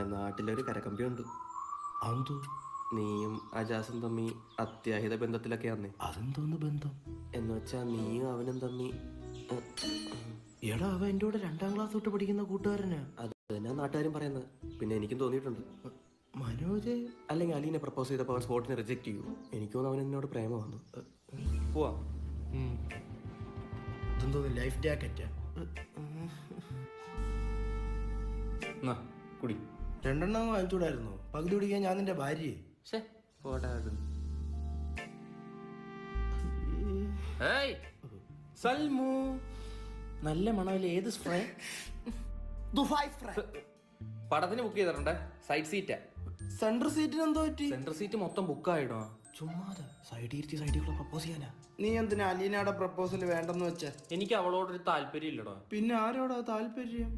നാട്ടിലൊരു കരക്കമ്പിയുണ്ട്. അതെന്തോ? നീയും അജാസും തമ്മി അത്യാഹിത ബന്ധത്തിലൊക്കെയാന്നേ. അതെന്തോന്ന് ബന്ധം? എന്ന് വെച്ചാ നീയും അവനും തമ്മി. എടാ, അവൻ എൻ്റെ കൂടെ 2ാം ക്ലാസ് തൊട്ട് പഠിക്കുന്ന കൂട്ടുകാരനാ. അത് തന്നെ നാട്ടുകാരും പറയുന്നത്. പിന്നെ എനിക്കും തോന്നിയിട്ടുണ്ട്. മനോജ് അല്ലെങ്കിൽ അലീനെ പ്രപ്പോസ് ചെയ്തപ്പോൾ അവൻ സ്പോട്ടിനെ റിജക്ട് ചെയ്യൂ. എനിക്ക് തോന്നുന്നു അവൻ എന്നോട് പ്രേമമാണ്. പോവാ. ഇതെന്തോന്ന് ലൈഫ് ജാക്കറ്റാ? കുടി. 2 വാങ്ങിച്ചൂടായിരുന്നു? പകുതി കുടിക്കാൻ ഞാൻ നിന്റെ ഭാര്യയെ. സൽമു, നല്ല മണമല്ലേ? ഏത് സ്പ്രേ? Dubai spray. പടത്തിന് ബുക്ക് ചെയ്തിട്ടുണ്ടേ. സൈഡ് സീറ്റാ. സെൻട്രൽ സീറ്റിന് എന്തോ പറ്റി? സെൻട്രൽ സീറ്റ് മൊത്തം ബുക്കായിടോ. ചുമ്മാതെ സൈഡിൽ കൂടെ പ്രപ്പോസ് ചെയ്യാനാ. നീ എന്തിനാ അലീനയുടെ പ്രപ്പോസൽ വേണ്ടെന്ന് വെച്ചാ? എനിക്ക് അവളോടൊരു താല്പര്യം ഇല്ലടോ. പിന്നെ ആരോടാ താല്പര്യം?